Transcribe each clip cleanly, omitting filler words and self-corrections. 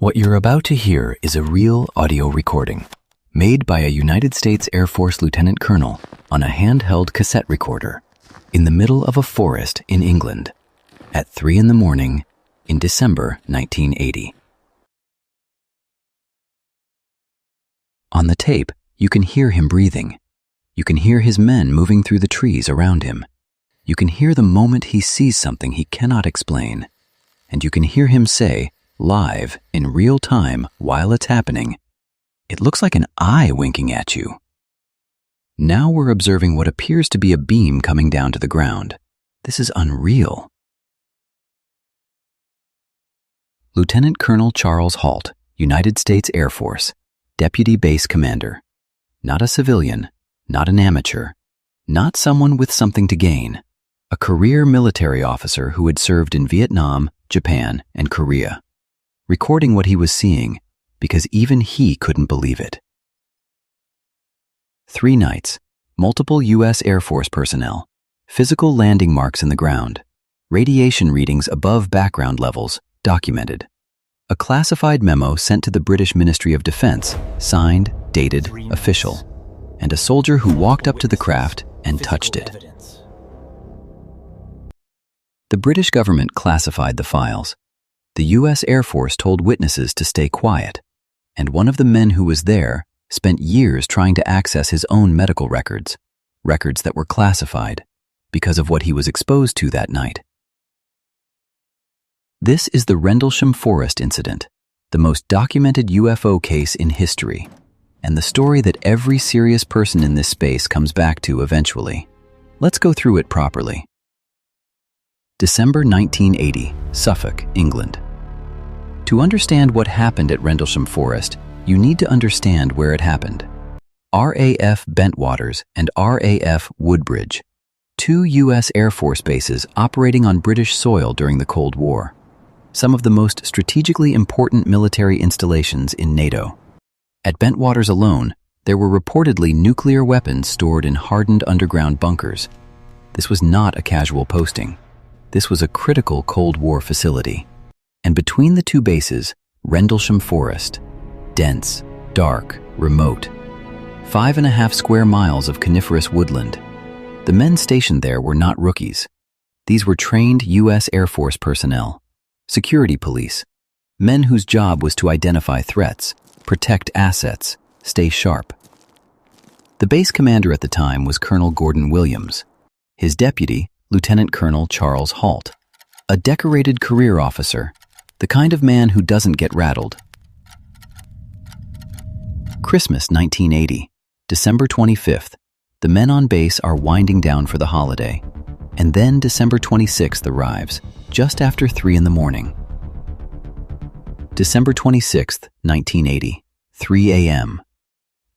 What you're about to hear is a real audio recording made by a United States Air Force Lieutenant Colonel on a handheld cassette recorder in the middle of a forest in England at 3 a.m. in December 1980. On the tape, you can hear him breathing. You can hear his men moving through the trees around him. You can hear the moment he sees something he cannot explain. And you can hear him say, live, in real time, while it's happening, "It looks like an eye winking at you." Now we're observing what appears to be a beam coming down to the ground. This is unreal. Lieutenant Colonel Charles Halt, United States Air Force, Deputy Base Commander. Not a civilian, not an amateur, not someone with something to gain. A career military officer who had served in Vietnam, Japan, and Korea. Recording what he was seeing because even he couldn't believe it. 3 nights, multiple U.S. Air Force personnel, physical landing marks in the ground, radiation readings above background levels documented. A classified memo sent to the British Ministry of Defense, signed, dated, official, and a soldier who walked up to the craft and touched it. The British government classified the files. The U.S. Air Force told witnesses to stay quiet, and one of the men who was there spent years trying to access his own medical records, records that were classified, because of what he was exposed to that night. This is the Rendlesham Forest incident, the most documented UFO case in history, and the story that every serious person in this space comes back to eventually. Let's go through it properly. December 1980, Suffolk, England. To understand what happened at Rendlesham Forest, you need to understand where it happened. RAF Bentwaters and RAF Woodbridge, 2 U.S. Air Force bases operating on British soil during the Cold War. Some of the most strategically important military installations in NATO. At Bentwaters alone, there were reportedly nuclear weapons stored in hardened underground bunkers. This was not a casual posting. This was a critical Cold War facility. And between the 2 bases, Rendlesham Forest, dense, dark, remote, 5.5 square miles of coniferous woodland. The men stationed there were not rookies. These were trained U.S. Air Force personnel, security police, men whose job was to identify threats, protect assets, stay sharp. The base commander at the time was Colonel Gordon Williams. His deputy, Lieutenant Colonel Charles Halt, a decorated career officer, the kind of man who doesn't get rattled. Christmas 1980, December 25th, the men on base are winding down for the holiday, and then December 26th arrives, just after 3 a.m. December 26th, 1980, 3 a.m.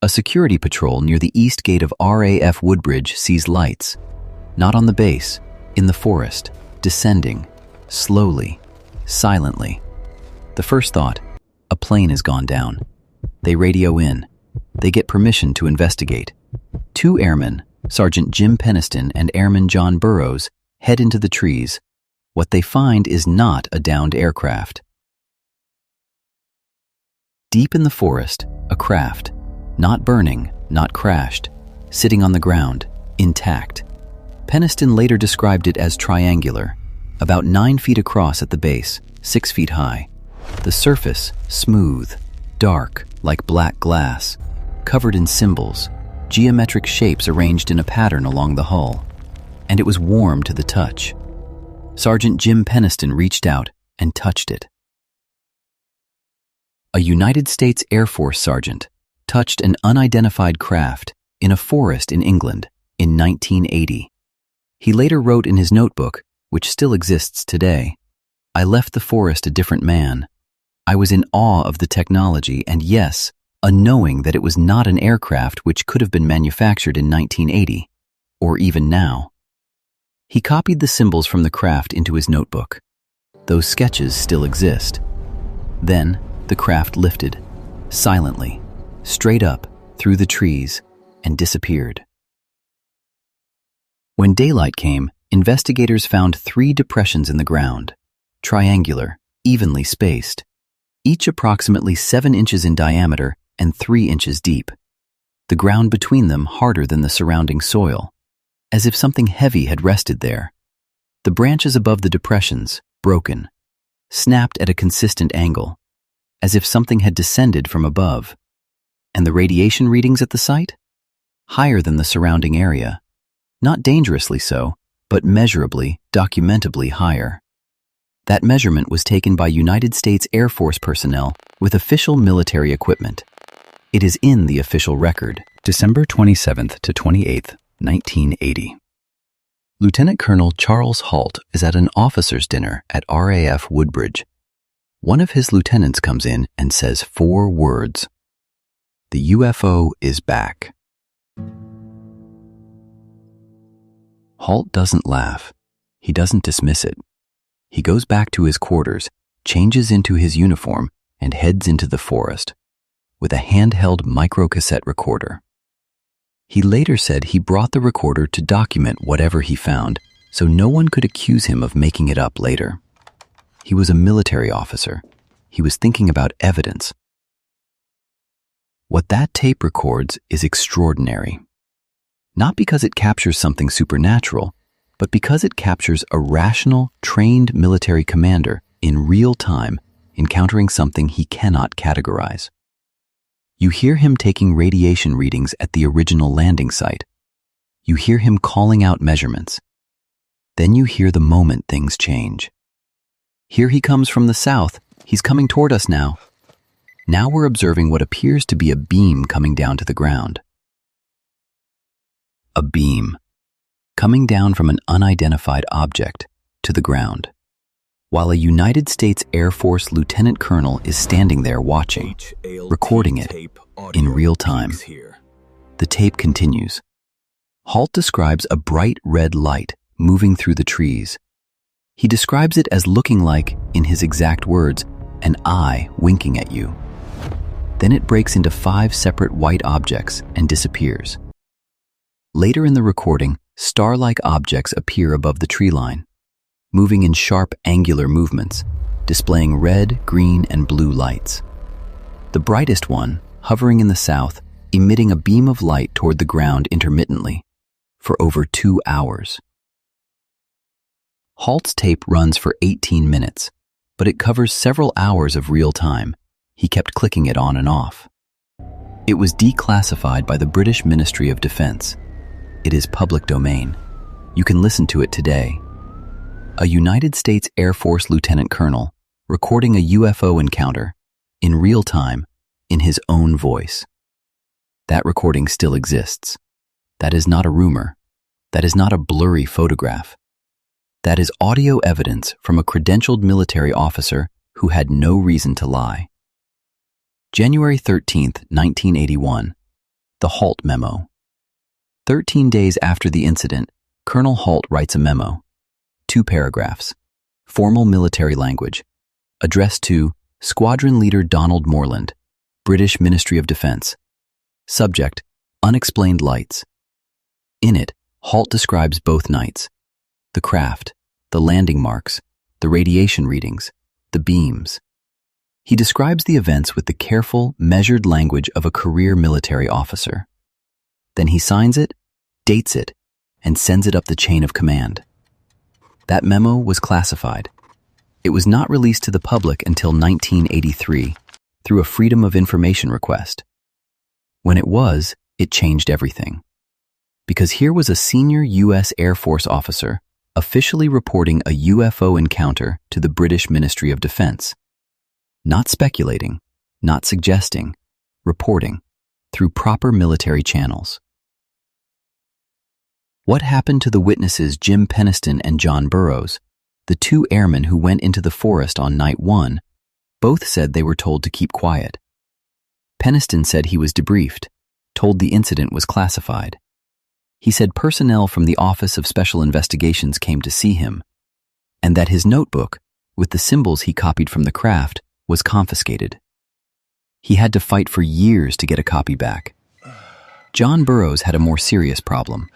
A security patrol near the east gate of RAF Woodbridge sees lights, not on the base, in the forest, descending, slowly, silently. The first thought, a plane has gone down. They radio in. They get permission to investigate. 2 airmen, Sergeant Jim Penniston and Airman John Burroughs, head into the trees. What they find is not a downed aircraft. Deep in the forest, a craft, not burning, not crashed, sitting on the ground, intact. Penniston later described it as triangular, about 9 feet across at the base, 6 feet high. The surface, smooth, dark, like black glass, covered in symbols, geometric shapes arranged in a pattern along the hull. And it was warm to the touch. Sergeant Jim Penniston reached out and touched it. A United States Air Force sergeant touched an unidentified craft in a forest in England in 1980. He later wrote in his notebook, which still exists today, "I left the forest a different man. I was in awe of the technology and yes, a knowing that it was not an aircraft which could have been manufactured in 1980, or even now." He copied the symbols from the craft into his notebook. Those sketches still exist. Then, the craft lifted, silently, straight up, through the trees, and disappeared. When daylight came, investigators found 3 depressions in the ground, triangular, evenly spaced. each approximately 7 inches in diameter and 3 inches deep. The ground between them harder than the surrounding soil, as if something heavy had rested there. The branches above the depressions, broken, snapped at a consistent angle, as if something had descended from above. And the radiation readings at the site? Higher than the surrounding area. Not dangerously so, but measurably, documentably higher. That measurement was taken by United States Air Force personnel with official military equipment. It is in the official record, December 27th to 28th, 1980. Lieutenant Colonel Charles Halt is at an officers' dinner at RAF Woodbridge. One of his lieutenants comes in and says 4 words. "The UFO is back." Halt doesn't laugh. He doesn't dismiss it. He goes back to his quarters, changes into his uniform, and heads into the forest with a handheld microcassette recorder. He later said he brought the recorder to document whatever he found, so no one could accuse him of making it up later. He was a military officer. He was thinking about evidence. What that tape records is extraordinary. Not because it captures something supernatural, but because it captures a rational, trained military commander in real time encountering something he cannot categorize. You hear him taking radiation readings at the original landing site. You hear him calling out measurements. Then you hear the moment things change. Here he comes from the south. He's coming toward us now. Now we're observing what appears to be a beam coming down to the ground. A beam coming down from an unidentified object to the ground, while a United States Air Force lieutenant colonel is standing there watching, recording it in real time. The tape continues. Halt describes a bright red light moving through the trees. He describes it as looking like, in his exact words, an eye winking at you. Then it breaks into 5 separate white objects and disappears. Later in the recording, star-like objects appear above the tree line, moving in sharp angular movements, displaying red, green, and blue lights. The brightest one, hovering in the south, emitting a beam of light toward the ground intermittently, for over 2 hours. Halt's tape runs for 18 minutes, but it covers several hours of real time. He kept clicking it on and off. It was declassified by the British Ministry of Defense. It is public domain. You can listen to it today. A United States Air Force lieutenant colonel recording a UFO encounter in real time in his own voice. That recording still exists. That is not a rumor. That is not a blurry photograph. That is audio evidence from a credentialed military officer who had no reason to lie. January 13th, 1981. The Halt Memo. 13 days after the incident, Colonel Halt writes a memo. 2 paragraphs. Formal military language. Addressed to Squadron Leader Donald Morland, British Ministry of Defense. Subject, unexplained lights. In it, Halt describes both nights. The craft, the landing marks, the radiation readings, the beams. He describes the events with the careful, measured language of a career military officer. Then he signs it, dates it, and sends it up the chain of command. That memo was classified. It was not released to the public until 1983 through a Freedom of Information request. When it was, it changed everything. Because here was a senior U.S. Air Force officer officially reporting a UFO encounter to the British Ministry of Defense. Not speculating, not suggesting, reporting through proper military channels. What happened to the witnesses Jim Penniston and John Burroughs, the 2 airmen who went into the forest on night 1? Both said they were told to keep quiet. Penniston said he was debriefed, told the incident was classified. He said personnel from the Office of Special Investigations came to see him, and that his notebook, with the symbols he copied from the craft, was confiscated. He had to fight for years to get a copy back. John Burroughs had a more serious problem.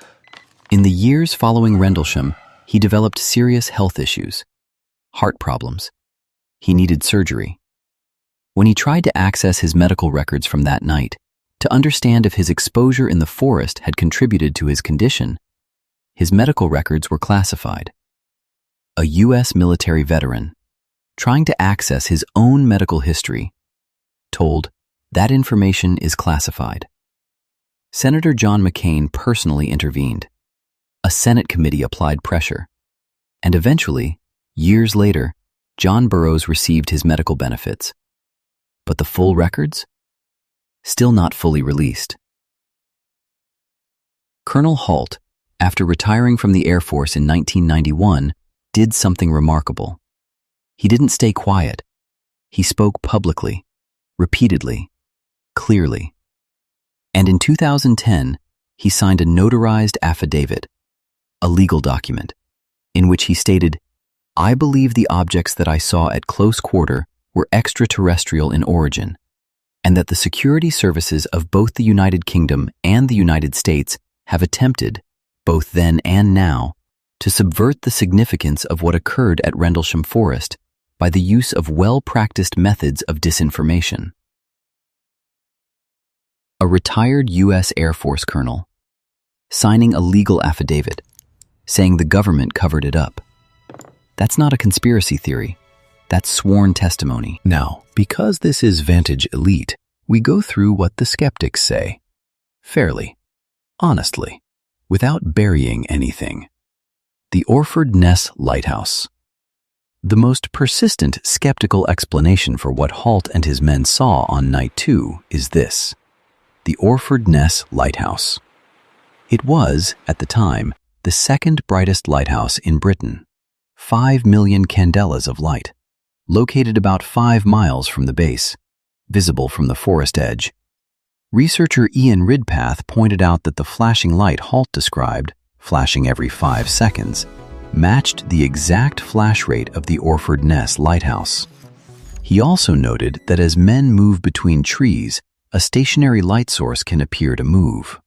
In the years following Rendlesham, he developed serious health issues, heart problems. He needed surgery. When he tried to access his medical records from that night, to understand if his exposure in the forest had contributed to his condition, his medical records were classified. A U.S. military veteran, trying to access his own medical history, told, "That information is classified." Senator John McCain personally intervened. A Senate committee applied pressure. And eventually, years later, John Burroughs received his medical benefits. But the full records? Still not fully released. Colonel Halt, after retiring from the Air Force in 1991, did something remarkable. He didn't stay quiet. He spoke publicly, repeatedly, clearly. And in 2010, he signed a notarized affidavit, a legal document, in which he stated, "I believe the objects that I saw at close quarter were extraterrestrial in origin, and that the security services of both the United Kingdom and the United States have attempted, both then and now, to subvert the significance of what occurred at Rendlesham Forest by the use of well-practiced methods of disinformation." A retired U.S. Air Force colonel, signing a legal affidavit, saying the government covered it up. That's not a conspiracy theory. That's sworn testimony. Now, because this is Vantage Elite, we go through what the skeptics say. Fairly, honestly, without burying anything. The Orford Ness Lighthouse. The most persistent skeptical explanation for what Halt and his men saw on Night 2 is this: the Orford Ness Lighthouse. It was, at the time, the second brightest lighthouse in Britain. 5 million candelas of light, located about 5 miles from the base, visible from the forest edge. Researcher Ian Ridpath pointed out that the flashing light Halt described, flashing every 5 seconds, matched the exact flash rate of the Orford Ness Lighthouse. He also noted that as men move between trees, a stationary light source can appear to move.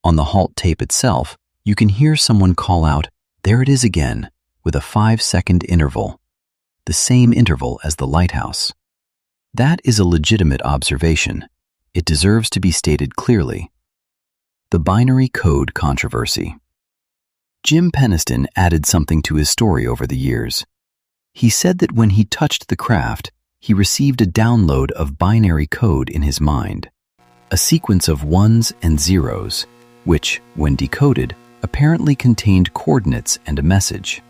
On the Halt tape itself, you can hear someone call out, "There it is again," with a 5-second interval, the same interval as the lighthouse. That is a legitimate observation. It deserves to be stated clearly. The binary code controversy. Jim Penniston added something to his story over the years. He said that when he touched the craft, he received a download of binary code in his mind, a sequence of ones and zeros, which, when decoded, apparently contained coordinates and a message.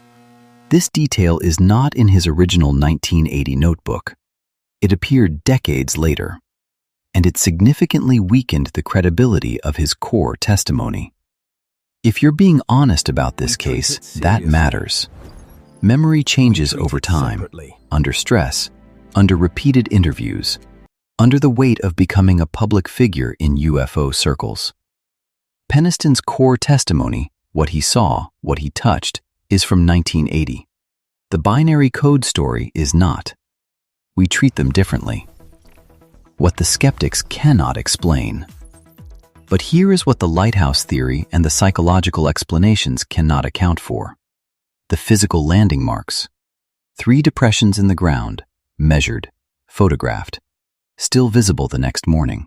This detail is not in his original 1980 notebook. It appeared decades later, and it significantly weakened the credibility of his core testimony. If you're being honest about this case, that matters. Memory changes over time, under stress, under repeated interviews, under the weight of becoming a public figure in UFO circles. Penniston's core testimony, what he saw, what he touched, is from 1980. The binary code story is not. We treat them differently. What the skeptics cannot explain. But here is what the lighthouse theory and the psychological explanations cannot account for. The physical landing marks. 3 depressions in the ground, measured, photographed, still visible the next morning.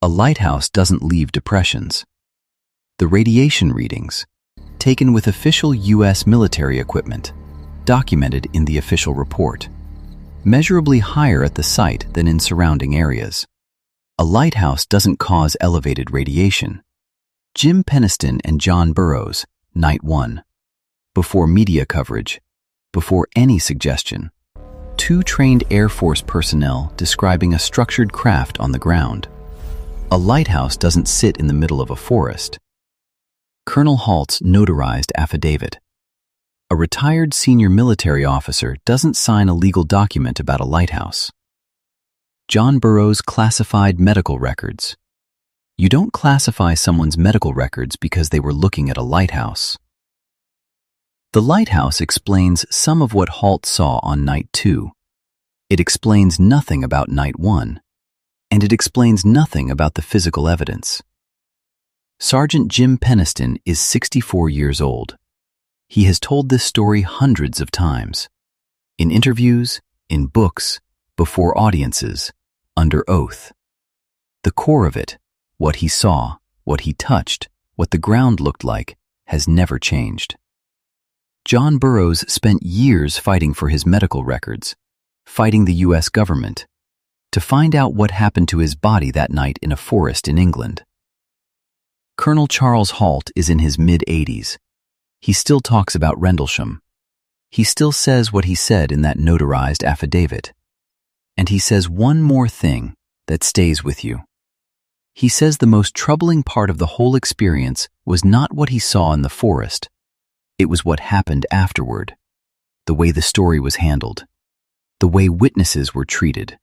A lighthouse doesn't leave depressions. The radiation readings, taken with official U.S. military equipment, documented in the official report, measurably higher at the site than in surrounding areas. A lighthouse doesn't cause elevated radiation. Jim Penniston and John Burroughs, Night 1. Before media coverage, before any suggestion, 2 trained Air Force personnel describing a structured craft on the ground. A lighthouse doesn't sit in the middle of a forest. Colonel Halt's notarized affidavit. A retired senior military officer doesn't sign a legal document about a lighthouse. John Burroughs' classified medical records. You don't classify someone's medical records because they were looking at a lighthouse. The lighthouse explains some of what Halt saw on Night 2. It explains nothing about Night 1, and it explains nothing about the physical evidence. Sergeant Jim Penniston is 64 years old. He has told this story hundreds of times, in interviews, in books, before audiences, under oath. The core of it, what he saw, what he touched, what the ground looked like, has never changed. John Burroughs spent years fighting for his medical records, fighting the U.S. government, to find out what happened to his body that night in a forest in England. Colonel Charles Halt is in his mid-80s. He still talks about Rendlesham. He still says what he said in that notarized affidavit. And he says one more thing that stays with you. He says the most troubling part of the whole experience was not what he saw in the forest. It was what happened afterward, the way the story was handled, the way witnesses were treated,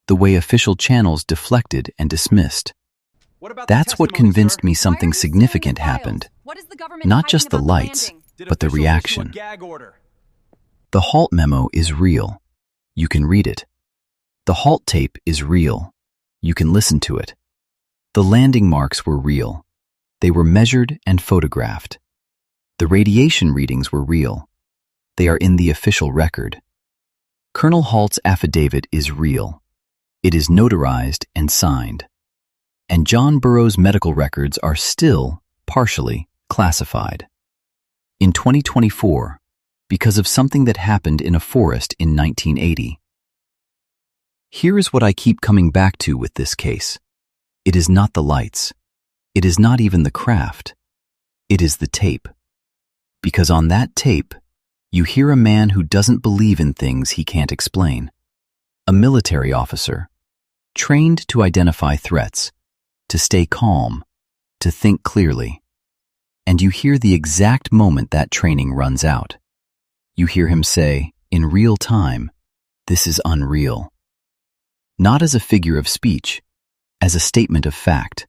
the way official channels deflected and dismissed. That's what convinced me something significant happened. Not just the lights, but the reaction. The Halt memo is real. You can read it. The Halt tape is real. You can listen to it. The landing marks were real. They were measured and photographed. The radiation readings were real. They are in the official record. Colonel Halt's affidavit is real. It is notarized and signed. And John Burroughs' medical records are still, partially, classified. In 2024, because of something that happened in a forest in 1980. Here is what I keep coming back to with this case. It is not the lights. It is not even the craft. It is the tape. Because on that tape, you hear a man who doesn't believe in things he can't explain. A military officer, trained to identify threats, to stay calm, to think clearly. And you hear the exact moment that training runs out. You hear him say, in real time, "This is unreal." Not as a figure of speech, as a statement of fact.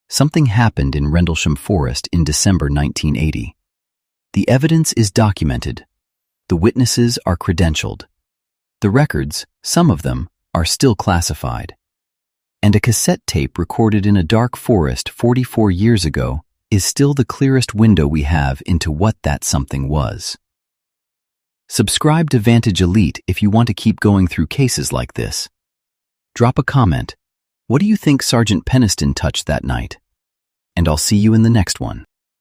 Something happened in Rendlesham Forest in December 1980. The evidence is documented. The witnesses are credentialed. The records, some of them, are still classified. And a cassette tape recorded in a dark forest 44 years ago is still the clearest window we have into what that something was. Subscribe to Vantage Elite if you want to keep going through cases like this. Drop a comment. What do you think Sergeant Penniston touched that night? And I'll see you in the next one.